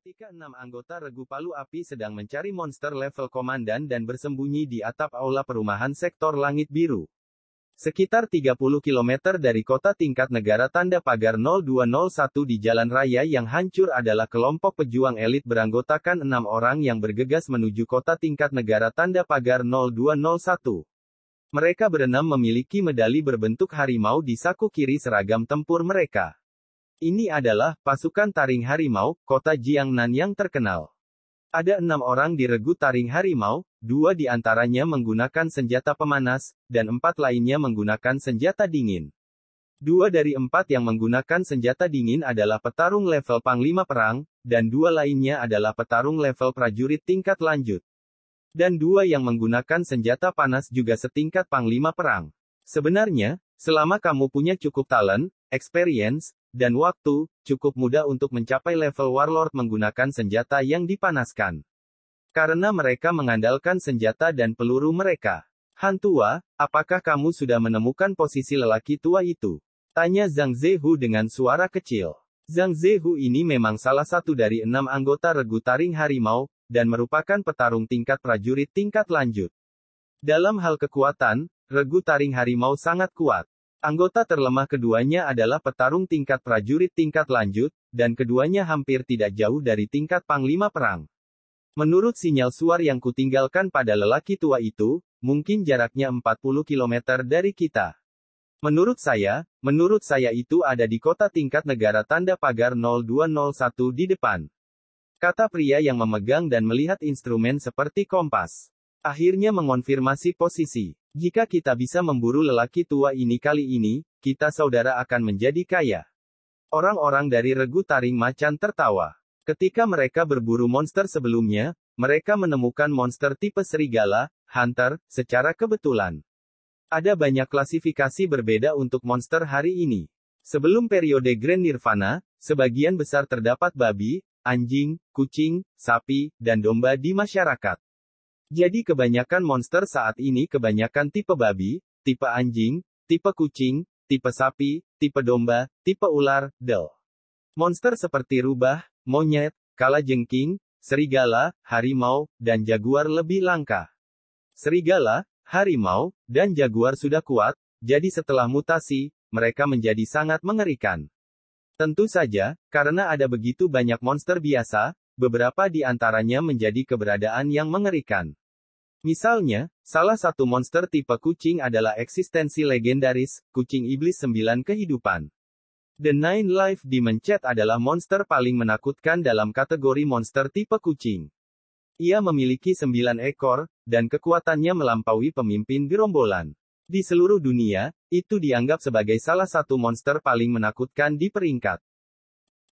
Ketika 6 anggota Regu Palu Api sedang mencari monster level komandan dan bersembunyi di atap aula perumahan sektor Langit Biru. Sekitar 30 km dari kota tingkat negara tanda pagar 0201 di jalan raya yang hancur adalah kelompok pejuang elit beranggotakan 6 orang yang bergegas menuju kota tingkat negara tanda pagar 0201. Mereka berenam memiliki medali berbentuk harimau di saku kiri seragam tempur mereka. Ini adalah pasukan taring harimau, kota Jiangnan yang terkenal. Ada 6 orang di Regu Taring Harimau, 2 di antaranya menggunakan senjata pemanas, dan 4 lainnya menggunakan senjata dingin. 2 dari 4 yang menggunakan senjata dingin adalah petarung level Panglima Perang, dan 2 lainnya adalah petarung level prajurit tingkat lanjut. Dan 2 yang menggunakan senjata panas juga setingkat Panglima Perang. Sebenarnya, selama kamu punya cukup talent, experience, dan waktu, cukup mudah untuk mencapai level Warlord menggunakan senjata yang dipanaskan. Karena mereka mengandalkan senjata dan peluru mereka. Han tua, apakah kamu sudah menemukan posisi lelaki tua itu? Tanya Zhang Zehu dengan suara kecil. Zhang Zehu ini memang salah satu dari 6 anggota Regu Taring Harimau, dan merupakan petarung tingkat prajurit tingkat lanjut. Dalam hal kekuatan, Regu Taring Harimau sangat kuat. Anggota terlemah keduanya adalah petarung tingkat prajurit tingkat lanjut, dan keduanya hampir tidak jauh dari tingkat Panglima Perang. Menurut sinyal suar yang kutinggalkan pada lelaki tua itu, mungkin jaraknya 40 km dari kita. Menurut saya itu ada di kota tingkat negara tanda pagar 0201 di depan. Kata pria yang memegang dan melihat instrumen seperti kompas. Akhirnya mengonfirmasi posisi. Jika kita bisa memburu lelaki tua ini kali ini, kita saudara akan menjadi kaya. Orang-orang dari Regu Taring Macan tertawa. Ketika mereka berburu monster sebelumnya, mereka menemukan monster tipe serigala, hunter, secara kebetulan. Ada banyak klasifikasi berbeda untuk monster hari ini. Sebelum periode Grand Nirvana, sebagian besar terdapat babi, anjing, kucing, sapi, dan domba di masyarakat. Jadi kebanyakan monster saat ini kebanyakan tipe babi, tipe anjing, tipe kucing, tipe sapi, tipe domba, tipe ular, del. Monster seperti rubah, monyet, kalajengking, serigala, harimau, dan jaguar lebih langka. Serigala, harimau, dan jaguar sudah kuat, jadi setelah mutasi, mereka menjadi sangat mengerikan. Tentu saja, karena ada begitu banyak monster biasa, beberapa di antaranya menjadi keberadaan yang mengerikan. Misalnya, salah satu monster tipe kucing adalah eksistensi legendaris, kucing iblis 9 kehidupan. The Nine Life Demon Cat adalah monster paling menakutkan dalam kategori monster tipe kucing. Ia memiliki 9 ekor, dan kekuatannya melampaui pemimpin gerombolan. Di seluruh dunia, itu dianggap sebagai salah satu monster paling menakutkan di peringkat.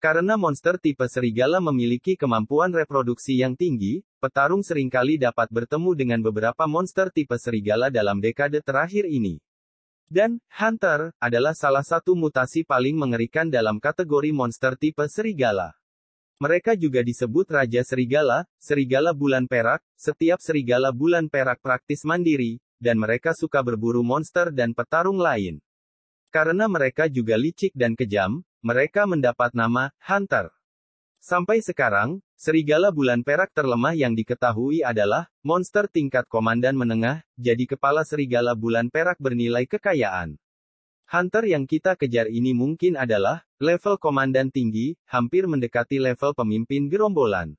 Karena monster tipe serigala memiliki kemampuan reproduksi yang tinggi, petarung seringkali dapat bertemu dengan beberapa monster tipe serigala dalam dekade terakhir ini. Dan, hunter, adalah salah satu mutasi paling mengerikan dalam kategori monster tipe serigala. Mereka juga disebut Raja Serigala, Serigala Bulan Perak, setiap Serigala Bulan Perak praktis mandiri, dan mereka suka berburu monster dan petarung lain. Karena mereka juga licik dan kejam, mereka mendapat nama hunter. Sampai sekarang, serigala bulan perak terlemah yang diketahui adalah monster tingkat komandan menengah, jadi kepala serigala bulan perak bernilai kekayaan. Hunter yang kita kejar ini mungkin adalah level komandan tinggi, hampir mendekati level pemimpin gerombolan.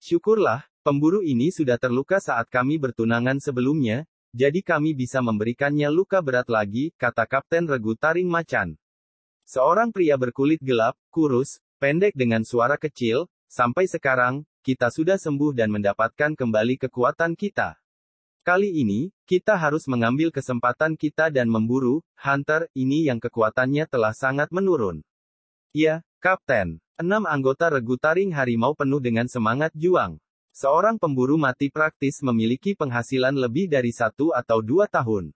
Syukurlah, pemburu ini sudah terluka saat kami bertunangan sebelumnya, jadi kami bisa memberikannya luka berat lagi, kata Kapten Regu Taring Macan. Seorang pria berkulit gelap, kurus, pendek dengan suara kecil, sampai sekarang, kita sudah sembuh dan mendapatkan kembali kekuatan kita. Kali ini, kita harus mengambil kesempatan kita dan memburu hunter ini yang kekuatannya telah sangat menurun. Ya, Kapten. 6 anggota Regu Taring Harimau penuh dengan semangat juang. Seorang pemburu mati praktis memiliki penghasilan lebih dari 1 atau 2 tahun.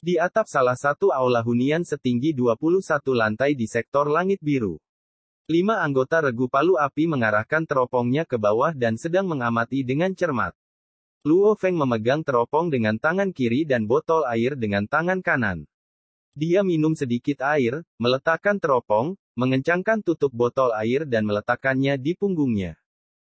Di atap salah satu aula hunian setinggi 21 lantai di sektor Langit Biru. 5 anggota Regu Palu Api mengarahkan teropongnya ke bawah dan sedang mengamati dengan cermat. Luo Feng memegang teropong dengan tangan kiri dan botol air dengan tangan kanan. Dia minum sedikit air, meletakkan teropong, mengencangkan tutup botol air dan meletakkannya di punggungnya.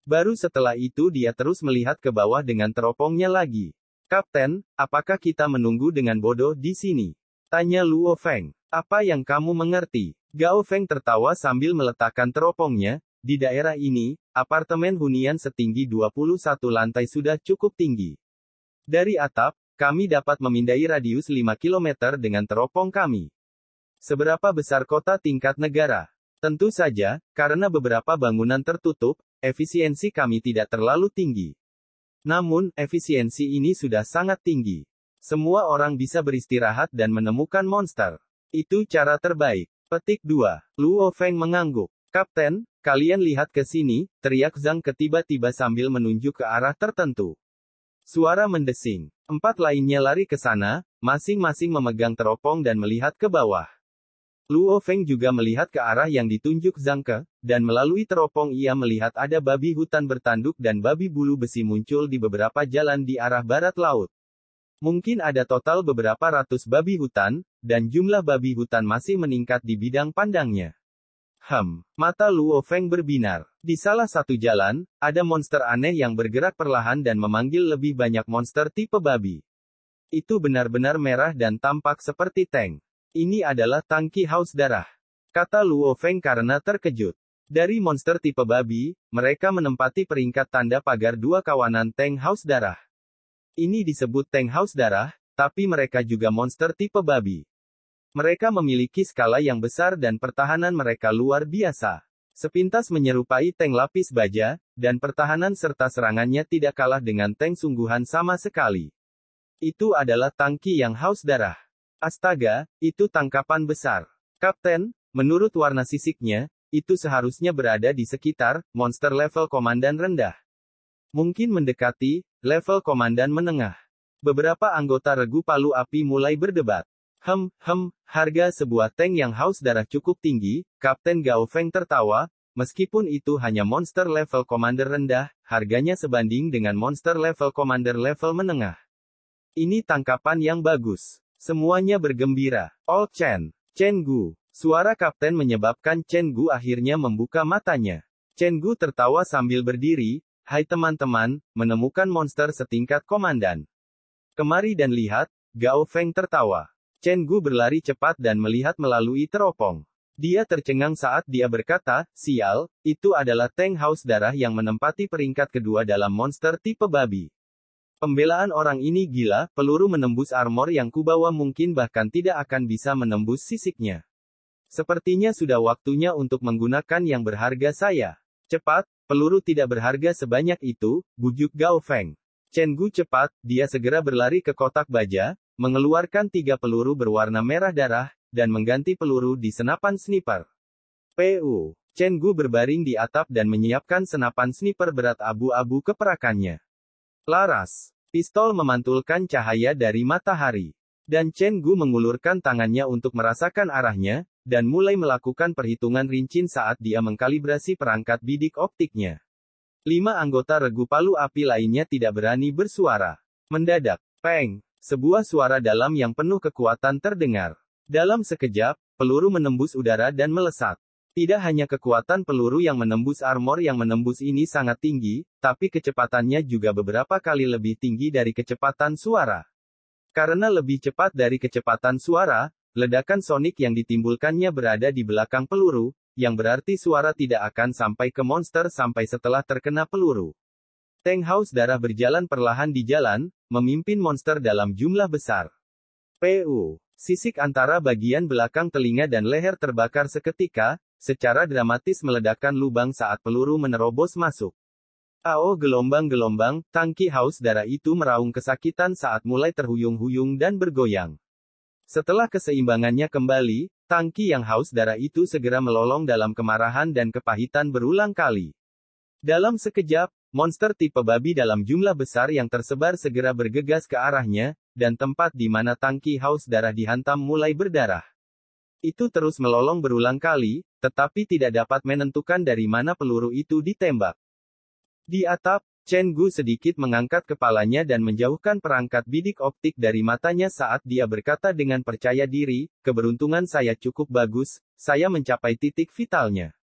Baru setelah itu dia terus melihat ke bawah dengan teropongnya lagi. Kapten, apakah kita menunggu dengan bodoh di sini? Tanya Luo Feng. Apa yang kamu mengerti? Gao Feng tertawa sambil meletakkan teropongnya. Di daerah ini, apartemen hunian setinggi 21 lantai sudah cukup tinggi. Dari atap, kami dapat memindai radius 5 km dengan teropong kami. Seberapa besar kota tingkat negara? Tentu saja, karena beberapa bangunan tertutup, efisiensi kami tidak terlalu tinggi. Namun, efisiensi ini sudah sangat tinggi. Semua orang bisa beristirahat dan menemukan monster. Itu cara terbaik. Petik 2. Luo Feng mengangguk. Kapten, kalian lihat ke sini, teriak Zhang tiba-tiba sambil menunjuk ke arah tertentu. Suara mendesing. 4 lainnya lari ke sana, masing-masing memegang teropong dan melihat ke bawah. Luo Feng juga melihat ke arah yang ditunjuk Zhang Ke, dan melalui teropong ia melihat ada babi hutan bertanduk dan babi bulu besi muncul di beberapa jalan di arah barat laut. Mungkin ada total beberapa ratus babi hutan, dan jumlah babi hutan masih meningkat di bidang pandangnya. Mata Luo Feng berbinar. Di salah satu jalan, ada monster aneh yang bergerak perlahan dan memanggil lebih banyak monster tipe babi. Itu benar-benar merah dan tampak seperti tank. Ini adalah tangki haus darah. Kata Luo Feng karena terkejut. Dari monster tipe babi, mereka menempati peringkat tanda pagar 2 kawanan tank haus darah. Ini disebut tank haus darah, tapi mereka juga monster tipe babi. Mereka memiliki skala yang besar dan pertahanan mereka luar biasa. Sepintas menyerupai tank lapis baja, dan pertahanan serta serangannya tidak kalah dengan tank sungguhan sama sekali. Itu adalah tangki yang haus darah. Astaga, itu tangkapan besar. Kapten, menurut warna sisiknya, itu seharusnya berada di sekitar monster level komandan rendah. Mungkin mendekati level komandan menengah. Beberapa anggota regu palu api mulai berdebat. Harga sebuah tank yang haus darah cukup tinggi, Kapten Gao Feng tertawa, meskipun itu hanya monster level commander rendah, harganya sebanding dengan monster level commander level menengah. Ini tangkapan yang bagus. Semuanya bergembira. All Chen Gu. Suara Kapten menyebabkan Chen Gu akhirnya membuka matanya. Chen Gu tertawa sambil berdiri, hai teman-teman, menemukan monster setingkat komandan. Kemari dan lihat, Gao Feng tertawa. Chen Gu berlari cepat dan melihat melalui teropong. Dia tercengang saat dia berkata, sial, itu adalah tank haus darah yang menempati peringkat kedua dalam monster tipe babi. Pembelaan orang ini gila, peluru menembus armor yang kubawa mungkin bahkan tidak akan bisa menembus sisiknya. Sepertinya sudah waktunya untuk menggunakan yang berharga saya. Cepat, peluru tidak berharga sebanyak itu, bujuk Gao Feng. Chen Gu cepat, dia segera berlari ke kotak baja, mengeluarkan 3 peluru berwarna merah darah, dan mengganti peluru di senapan sniper. Pu. Chen Gu berbaring di atap dan menyiapkan senapan sniper berat abu-abu ke perakannya. Laras. Pistol memantulkan cahaya dari matahari. Dan Chen Gu mengulurkan tangannya untuk merasakan arahnya, dan mulai melakukan perhitungan rincin saat dia mengkalibrasi perangkat bidik optiknya. 5 anggota regu palu api lainnya tidak berani bersuara. Mendadak, peng. Sebuah suara dalam yang penuh kekuatan terdengar. Dalam sekejap, peluru menembus udara dan melesat. Tidak hanya kekuatan peluru yang menembus armor yang menembus ini sangat tinggi, tapi kecepatannya juga beberapa kali lebih tinggi dari kecepatan suara. Karena lebih cepat dari kecepatan suara, ledakan sonik yang ditimbulkannya berada di belakang peluru, yang berarti suara tidak akan sampai ke monster sampai setelah terkena peluru. Tank haus darah berjalan perlahan di jalan, memimpin monster dalam jumlah besar. Pu. Sisik antara bagian belakang telinga dan leher terbakar seketika, secara dramatis meledakkan lubang saat peluru menerobos masuk. Gelombang-gelombang, tangki haus darah itu meraung kesakitan saat mulai terhuyung-huyung dan bergoyang. Setelah keseimbangannya kembali, tangki yang haus darah itu segera melolong dalam kemarahan dan kepahitan berulang kali. Dalam sekejap, monster tipe babi dalam jumlah besar yang tersebar segera bergegas ke arahnya, dan tempat di mana tangki haus darah dihantam mulai berdarah. Itu terus melolong berulang kali, tetapi tidak dapat menentukan dari mana peluru itu ditembak. Di atap, Chen Gu sedikit mengangkat kepalanya dan menjauhkan perangkat bidik optik dari matanya saat dia berkata dengan percaya diri, keberuntungan saya cukup bagus, saya mencapai titik vitalnya.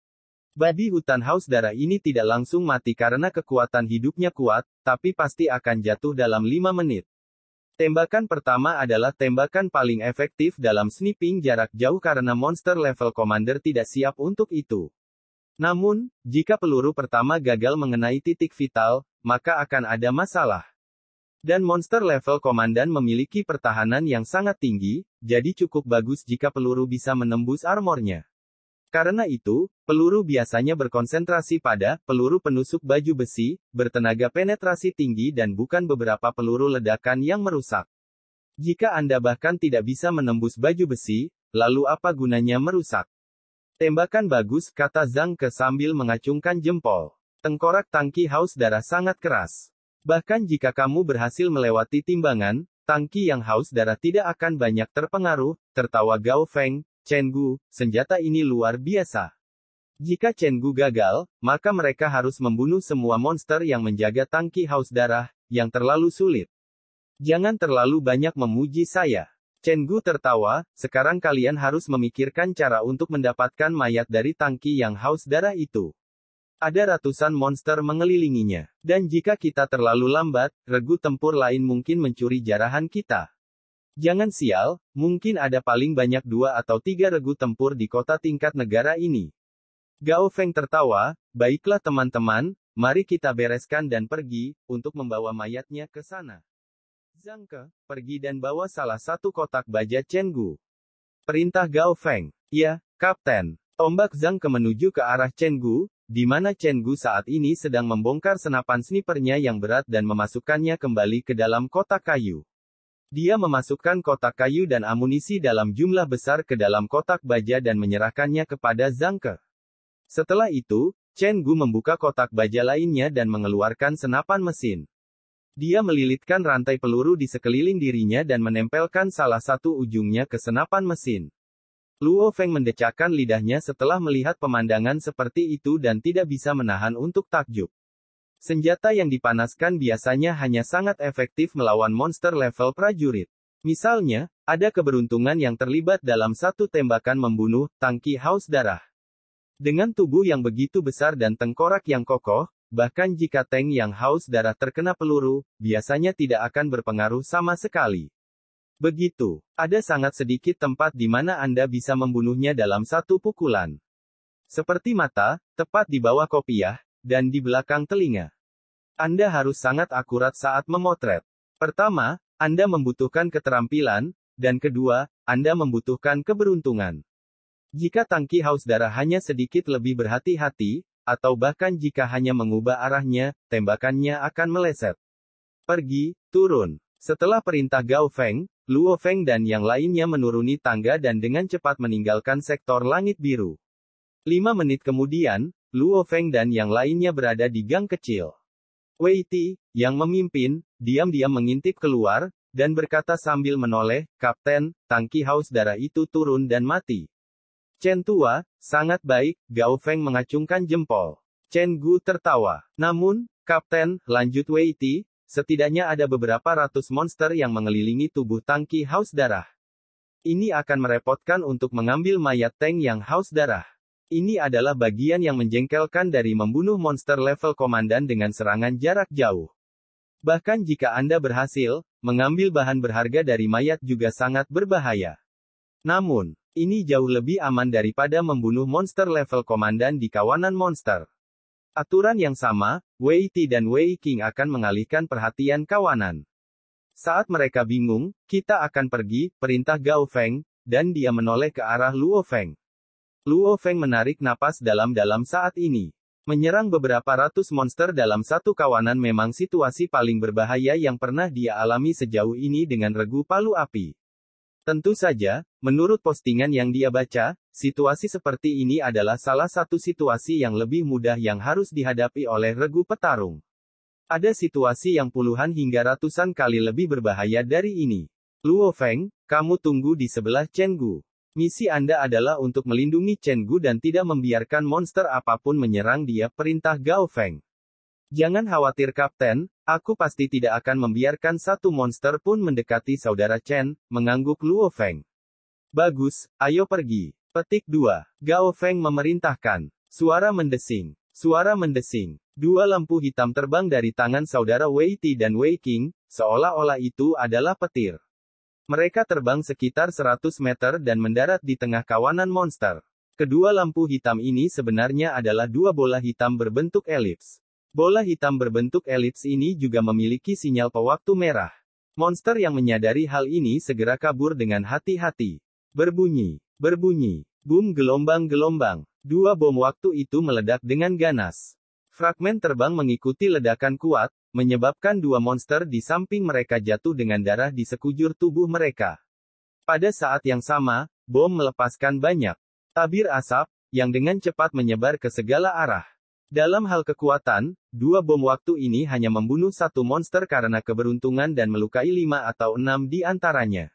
Babi hutan haus darah ini tidak langsung mati karena kekuatan hidupnya kuat, tapi pasti akan jatuh dalam 5 menit. Tembakan pertama adalah tembakan paling efektif dalam sniping jarak jauh karena monster level commander tidak siap untuk itu. Namun, jika peluru pertama gagal mengenai titik vital, maka akan ada masalah. Dan monster level komandan memiliki pertahanan yang sangat tinggi, jadi cukup bagus jika peluru bisa menembus armornya. Karena itu, peluru biasanya berkonsentrasi pada peluru penusuk baju besi, bertenaga penetrasi tinggi dan bukan beberapa peluru ledakan yang merusak. Jika Anda bahkan tidak bisa menembus baju besi, lalu apa gunanya merusak? Tembakan bagus, kata Zhang Ke sambil mengacungkan jempol. Tengkorak tangki haus darah sangat keras. Bahkan jika kamu berhasil melewati timbangan, tangki yang haus darah tidak akan banyak terpengaruh, tertawa Gao Feng. Chen Gu, senjata ini luar biasa. Jika Chen Gu gagal, maka mereka harus membunuh semua monster yang menjaga tangki haus darah, yang terlalu sulit. Jangan terlalu banyak memuji saya. Chen Gu tertawa, sekarang kalian harus memikirkan cara untuk mendapatkan mayat dari tangki yang haus darah itu. Ada ratusan monster mengelilinginya. Dan jika kita terlalu lambat, regu tempur lain mungkin mencuri jarahan kita. Jangan sial, mungkin ada paling banyak 2 atau 3 regu tempur di kota tingkat negara ini. Gao Feng tertawa, baiklah teman-teman, mari kita bereskan dan pergi, untuk membawa mayatnya ke sana. Zhang Ke, pergi dan bawa salah satu kotak baja Chen Gu. Perintah Gao Feng. Ya, Kapten. Tombak Zhang Ke menuju ke arah Chen Gu, di mana Chen Gu saat ini sedang membongkar senapan snipernya yang berat dan memasukkannya kembali ke dalam kotak kayu. Dia memasukkan kotak kayu dan amunisi dalam jumlah besar ke dalam kotak baja dan menyerahkannya kepada Zhang Ke. Setelah itu, Chen Gu membuka kotak baja lainnya dan mengeluarkan senapan mesin. Dia melilitkan rantai peluru di sekeliling dirinya dan menempelkan salah satu ujungnya ke senapan mesin. Luo Feng mendecakkan lidahnya setelah melihat pemandangan seperti itu dan tidak bisa menahan untuk takjub. Senjata yang dipanaskan biasanya hanya sangat efektif melawan monster level prajurit. Misalnya, ada keberuntungan yang terlibat dalam satu tembakan membunuh tangki haus darah. Dengan tubuh yang begitu besar dan tengkorak yang kokoh, bahkan jika tank yang haus darah terkena peluru, biasanya tidak akan berpengaruh sama sekali. Begitu, ada sangat sedikit tempat di mana Anda bisa membunuhnya dalam satu pukulan. Seperti mata, tepat di bawah kopiah, dan di belakang telinga. Anda harus sangat akurat saat memotret. Pertama, Anda membutuhkan keterampilan, dan kedua, Anda membutuhkan keberuntungan. Jika tangki haus darah hanya sedikit lebih berhati-hati, atau bahkan jika hanya mengubah arahnya, tembakannya akan meleset. Pergi, turun. Setelah perintah Gao Feng, Luo Feng dan yang lainnya menuruni tangga dan dengan cepat meninggalkan sektor langit biru. 5 menit kemudian, Luo Feng dan yang lainnya berada di gang kecil. Wei Ti, yang memimpin, diam-diam mengintip keluar, dan berkata sambil menoleh, "Kapten, tangki haus darah itu turun dan mati." Chen Tua, sangat baik, Gao Feng mengacungkan jempol. Chen Gu tertawa. Namun, Kapten, lanjut Wei Ti, setidaknya ada beberapa ratus monster yang mengelilingi tubuh tangki haus darah. Ini akan merepotkan untuk mengambil mayat tank yang haus darah. Ini adalah bagian yang menjengkelkan dari membunuh monster level komandan dengan serangan jarak jauh. Bahkan jika Anda berhasil, mengambil bahan berharga dari mayat juga sangat berbahaya. Namun, ini jauh lebih aman daripada membunuh monster level komandan di kawanan monster. Aturan yang sama, Wei Ti dan Wei Qing akan mengalihkan perhatian kawanan. Saat mereka bingung, kita akan pergi, perintah Gao Feng, dan dia menoleh ke arah Luo Feng. Luo Feng menarik napas dalam-dalam saat ini. Menyerang beberapa ratus monster dalam satu kawanan memang situasi paling berbahaya yang pernah dia alami sejauh ini dengan regu palu api. Tentu saja, menurut postingan yang dia baca, situasi seperti ini adalah salah satu situasi yang lebih mudah yang harus dihadapi oleh regu petarung. Ada situasi yang puluhan hingga ratusan kali lebih berbahaya dari ini. Luo Feng, kamu tunggu di sebelah Chen Gu. Misi Anda adalah untuk melindungi Chen Gu dan tidak membiarkan monster apapun menyerang dia, perintah Gao Feng. Jangan khawatir Kapten, aku pasti tidak akan membiarkan satu monster pun mendekati saudara Chen, mengangguk Luo Feng. Bagus, ayo pergi. Petik 2. Gao Feng memerintahkan. Suara mendesing. Suara mendesing. Dua lampu hitam terbang dari tangan saudara Wei Ti dan Wei Qing, seolah-olah itu adalah petir. Mereka terbang sekitar 100 meter dan mendarat di tengah kawanan monster. Kedua lampu hitam ini sebenarnya adalah dua bola hitam berbentuk elips. Bola hitam berbentuk elips ini juga memiliki sinyal pewaktu merah. Monster yang menyadari hal ini segera kabur dengan hati-hati. Berbunyi. Berbunyi. Boom gelombang-gelombang. Dua bom waktu itu meledak dengan ganas. Fragmen terbang mengikuti ledakan kuat, menyebabkan dua monster di samping mereka jatuh dengan darah di sekujur tubuh mereka. Pada saat yang sama, bom melepaskan banyak tabir asap, yang dengan cepat menyebar ke segala arah. Dalam hal kekuatan, dua bom waktu ini hanya membunuh satu monster karena keberuntungan dan melukai 5 atau 6 di antaranya.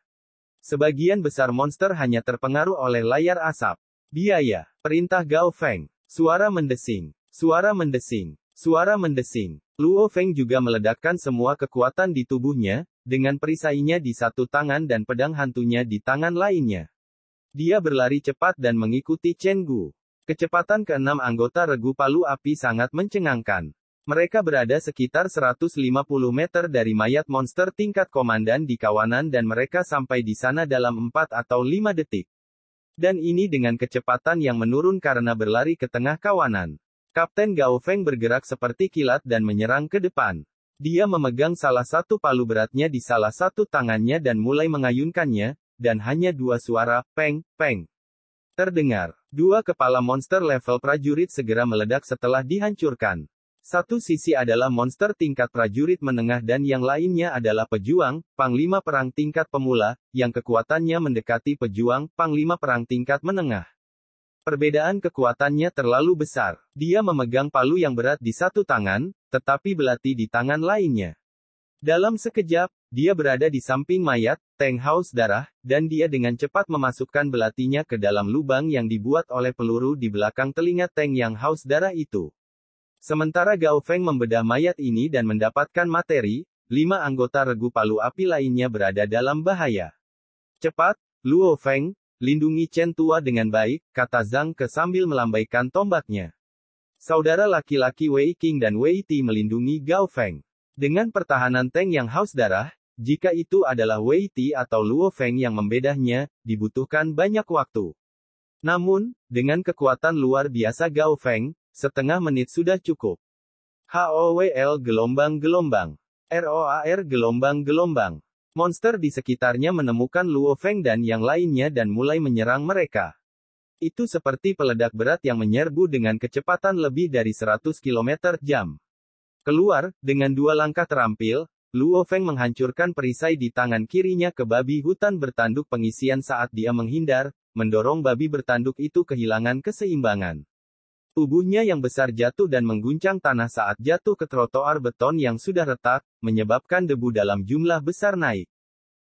Sebagian besar monster hanya terpengaruh oleh layar asap. Biaya. Perintah Gao Feng. Suara mendesing. Suara mendesing. Suara mendesing. Luo Feng juga meledakkan semua kekuatan di tubuhnya, dengan perisainya di satu tangan dan pedang hantunya di tangan lainnya. Dia berlari cepat dan mengikuti Chen Gu. Kecepatan keenam anggota regu palu api sangat mencengangkan. Mereka berada sekitar 150 meter dari mayat monster tingkat komandan di kawanan dan mereka sampai di sana dalam 4 atau 5 detik. Dan ini dengan kecepatan yang menurun karena berlari ke tengah kawanan. Kapten Gao Feng bergerak seperti kilat dan menyerang ke depan. Dia memegang salah satu palu beratnya di salah satu tangannya dan mulai mengayunkannya, dan hanya dua suara, peng, peng, terdengar. Dua kepala monster level prajurit segera meledak setelah dihancurkan. Satu sisi adalah monster tingkat prajurit menengah dan yang lainnya adalah pejuang, panglima perang tingkat pemula, yang kekuatannya mendekati pejuang, panglima perang tingkat menengah. Perbedaan kekuatannya terlalu besar. Dia memegang palu yang berat di satu tangan, tetapi belati di tangan lainnya. Dalam sekejap, dia berada di samping mayat, Teng haus darah, dan dia dengan cepat memasukkan belatinya ke dalam lubang yang dibuat oleh peluru di belakang telinga Teng yang haus darah itu. Sementara Gao Feng membedah mayat ini dan mendapatkan materi, 5 anggota regu palu api lainnya berada dalam bahaya. Cepat, Luo Feng, lindungi Chen tua dengan baik, kata Zhang Ke sambil melambaikan tombaknya. Saudara laki-laki Wei Qing dan Wei Ti melindungi Gao Feng. Dengan pertahanan Teng yang haus darah, jika itu adalah Wei Ti atau Luo Feng yang membedahnya, dibutuhkan banyak waktu. Namun, dengan kekuatan luar biasa Gao Feng, setengah menit sudah cukup. HOWL gelombang-gelombang. ROAR gelombang-gelombang. Monster di sekitarnya menemukan Luo Feng dan yang lainnya dan mulai menyerang mereka. Itu seperti peledak berat yang menyerbu dengan kecepatan lebih dari 100 km/jam. Keluar, dengan 2 langkah terampil, Luo Feng menghancurkan perisai di tangan kirinya ke babi hutan bertanduk pengisian saat dia menghindar, mendorong babi bertanduk itu kehilangan keseimbangan. Tubuhnya yang besar jatuh dan mengguncang tanah saat jatuh ke trotoar beton yang sudah retak, menyebabkan debu dalam jumlah besar naik.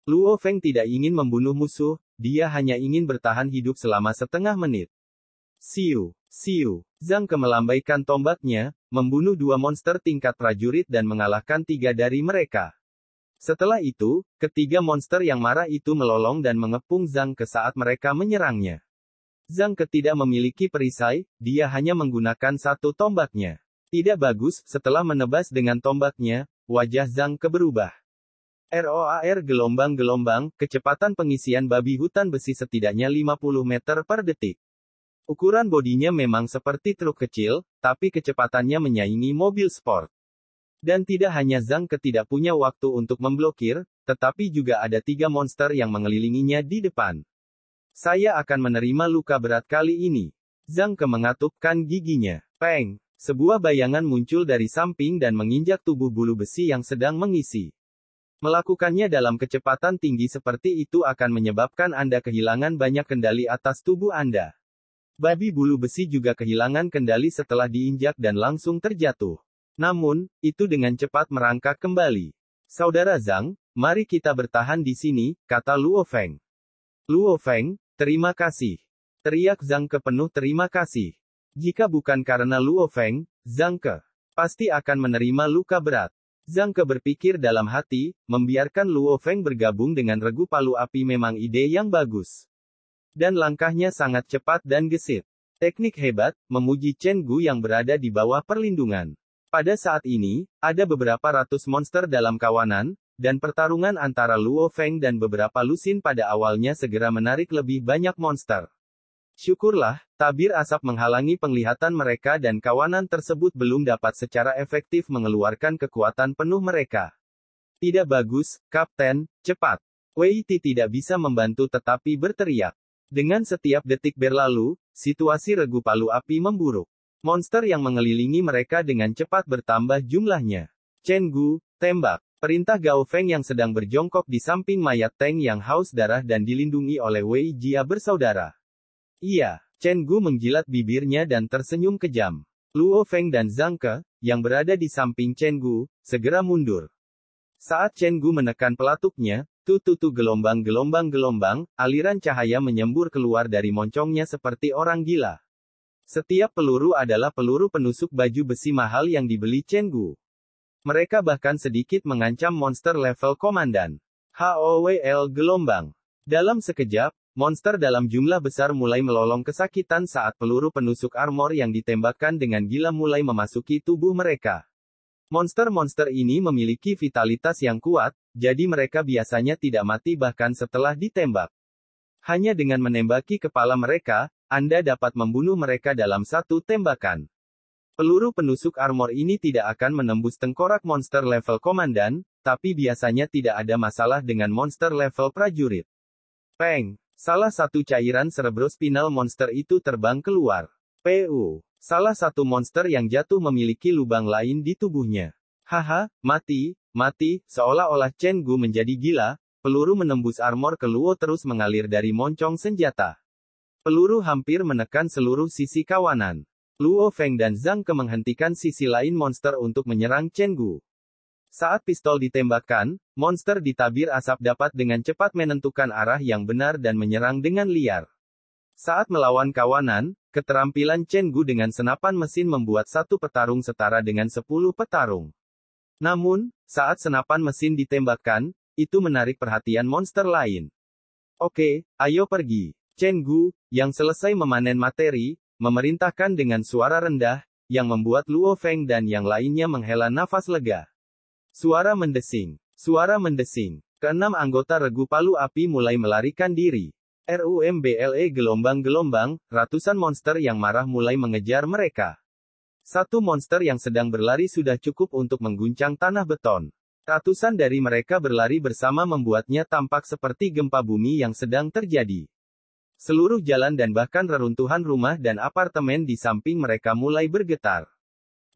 Luo Feng tidak ingin membunuh musuh, dia hanya ingin bertahan hidup selama setengah menit. Siu, siu, Zhang Ke melambaikan tombaknya, membunuh 2 monster tingkat prajurit dan mengalahkan 3 dari mereka. Setelah itu, ketiga monster yang marah itu melolong dan mengepung Zhang Ke saat mereka menyerangnya. Zhang Ke tidak memiliki perisai, dia hanya menggunakan satu tombaknya. Tidak bagus, setelah menebas dengan tombaknya, wajah Zhang Ke berubah. ROAR gelombang-gelombang, kecepatan pengisian babi hutan besi setidaknya 50 meter per detik. Ukuran bodinya memang seperti truk kecil, tapi kecepatannya menyaingi mobil sport. Dan tidak hanya Zhang Ke tidak punya waktu untuk memblokir, tetapi juga ada 3 monster yang mengelilinginya di depan. Saya akan menerima luka berat kali ini. Zhang Ke mengatupkan giginya. Peng! Sebuah bayangan muncul dari samping dan menginjak tubuh bulu besi yang sedang mengisi. Melakukannya dalam kecepatan tinggi seperti itu akan menyebabkan Anda kehilangan banyak kendali atas tubuh Anda. Babi bulu besi juga kehilangan kendali setelah diinjak dan langsung terjatuh. Namun, itu dengan cepat merangkak kembali. Saudara Zhang, mari kita bertahan di sini, kata Luo Feng. Luo Feng, terima kasih. Teriak Zhang Ke penuh terima kasih. Jika bukan karena Luo Feng, Zhang Ke pasti akan menerima luka berat. Zhang Ke berpikir dalam hati, membiarkan Luo Feng bergabung dengan regu palu api memang ide yang bagus. Dan langkahnya sangat cepat dan gesit. Teknik hebat, memuji Chen Gu yang berada di bawah perlindungan. Pada saat ini, ada beberapa ratus monster dalam kawanan, dan pertarungan antara Luo Feng dan beberapa lusin pada awalnya segera menarik lebih banyak monster. Syukurlah, tabir asap menghalangi penglihatan mereka dan kawanan tersebut belum dapat secara efektif mengeluarkan kekuatan penuh mereka. Tidak bagus, Kapten, cepat. Wei Ti tidak bisa membantu tetapi berteriak. Dengan setiap detik berlalu, situasi regu palu api memburuk. Monster yang mengelilingi mereka dengan cepat bertambah jumlahnya. Chen Gu, tembak. Perintah Gao Feng yang sedang berjongkok di samping mayat Teng yang haus darah dan dilindungi oleh Wei Jia bersaudara. Iya, Chen Gu menjilat bibirnya dan tersenyum kejam. Luo Feng dan Zhang Ke, yang berada di samping Chen Gu, segera mundur. Saat Chen Gu menekan pelatuknya, tutu gelombang-gelombang, aliran cahaya menyembur keluar dari moncongnya seperti orang gila. Setiap peluru adalah peluru penusuk baju besi mahal yang dibeli Chen Gu. Mereka bahkan sedikit mengancam monster level komandan. HOWL gelombang. Dalam sekejap, monster dalam jumlah besar mulai melolong kesakitan saat peluru penusuk armor yang ditembakkan dengan gila mulai memasuki tubuh mereka. Monster-monster ini memiliki vitalitas yang kuat, jadi mereka biasanya tidak mati bahkan setelah ditembak. Hanya dengan menembaki kepala mereka, Anda dapat membunuh mereka dalam satu tembakan. Peluru penusuk armor ini tidak akan menembus tengkorak monster level komandan, tapi biasanya tidak ada masalah dengan monster level prajurit. Peng! Salah satu cairan cerebrospinal monster itu terbang keluar. PU. Salah satu monster yang jatuh memiliki lubang lain di tubuhnya. Haha, mati, seolah-olah Chen Gu menjadi gila, peluru menembus armor ke Luo terus mengalir dari moncong senjata. Peluru hampir menekan seluruh sisi kawanan. Luo Feng dan Zhang Ke menghentikan sisi lain monster untuk menyerang Chen Gu. Saat pistol ditembakkan, monster di tabir asap dapat dengan cepat menentukan arah yang benar dan menyerang dengan liar. Saat melawan kawanan, keterampilan Chen Gu dengan senapan mesin membuat satu petarung setara dengan 10 petarung. Namun, saat senapan mesin ditembakkan, itu menarik perhatian monster lain. Oke, ayo pergi. Chen Gu, yang selesai memanen materi, memerintahkan dengan suara rendah, yang membuat Luo Feng dan yang lainnya menghela nafas lega. Suara mendesing. Keenam anggota regu palu api mulai melarikan diri. RUMBLE gelombang-gelombang, ratusan monster yang marah mulai mengejar mereka. Satu monster yang sedang berlari sudah cukup untuk mengguncang tanah beton. Ratusan dari mereka berlari bersama membuatnya tampak seperti gempa bumi yang sedang terjadi. Seluruh jalan dan bahkan reruntuhan rumah dan apartemen di samping mereka mulai bergetar.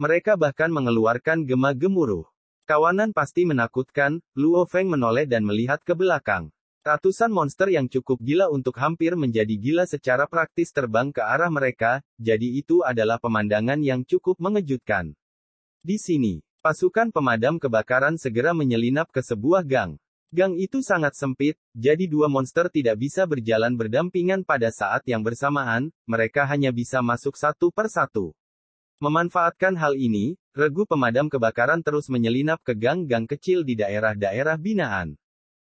Mereka bahkan mengeluarkan gema gemuruh. Kawanan pasti menakutkan, Luo Feng menoleh dan melihat ke belakang. Ratusan monster yang cukup gila untuk hampir menjadi gila secara praktis terbang ke arah mereka, jadi itu adalah pemandangan yang cukup mengejutkan. Di sini, pasukan pemadam kebakaran segera menyelinap ke sebuah gang. Gang itu sangat sempit, jadi dua monster tidak bisa berjalan berdampingan pada saat yang bersamaan, mereka hanya bisa masuk satu per satu. Memanfaatkan hal ini, regu pemadam kebakaran terus menyelinap ke gang-gang kecil di daerah-daerah binaan.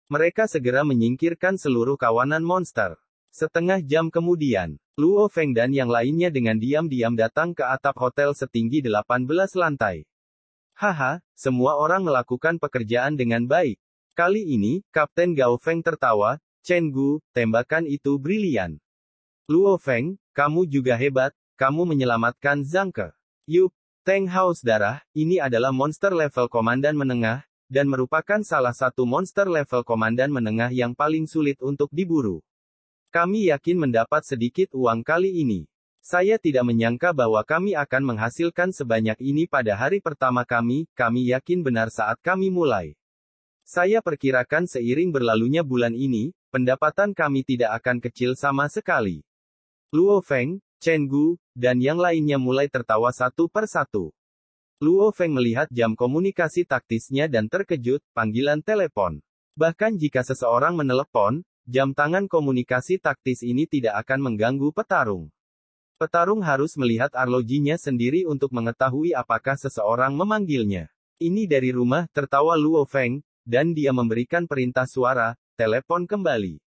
Mereka segera menyingkirkan seluruh kawanan monster. Setengah jam kemudian, Luo Feng dan yang lainnya dengan diam-diam datang ke atap hotel setinggi 18 lantai. Haha, semua orang melakukan pekerjaan dengan baik. Kali ini, Kapten Gao Feng tertawa, Chen Gu, tembakan itu brilian. Luo Feng, kamu juga hebat, kamu menyelamatkan Zhang Ke. Yup, Teng haus darah, ini adalah monster level komandan menengah, dan merupakan salah satu monster level komandan menengah yang paling sulit untuk diburu. Kami yakin mendapat sedikit uang kali ini. Saya tidak menyangka bahwa kami akan menghasilkan sebanyak ini pada hari pertama kami yakin benar saat kami mulai. Saya perkirakan seiring berlalunya bulan ini, pendapatan kami tidak akan kecil sama sekali. Luo Feng, Chen Gu, dan yang lainnya mulai tertawa satu per satu. Luo Feng melihat jam komunikasi taktisnya dan terkejut, panggilan telepon. Bahkan jika seseorang menelepon, jam tangan komunikasi taktis ini tidak akan mengganggu petarung. Petarung harus melihat arlojinya sendiri untuk mengetahui apakah seseorang memanggilnya. Ini dari rumah, tertawa Luo Feng, dan dia memberikan perintah suara, telepon kembali.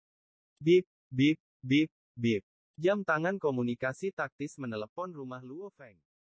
Bip, bip, bip, bip. Jam tangan komunikasi taktis menelepon rumah Luo Feng.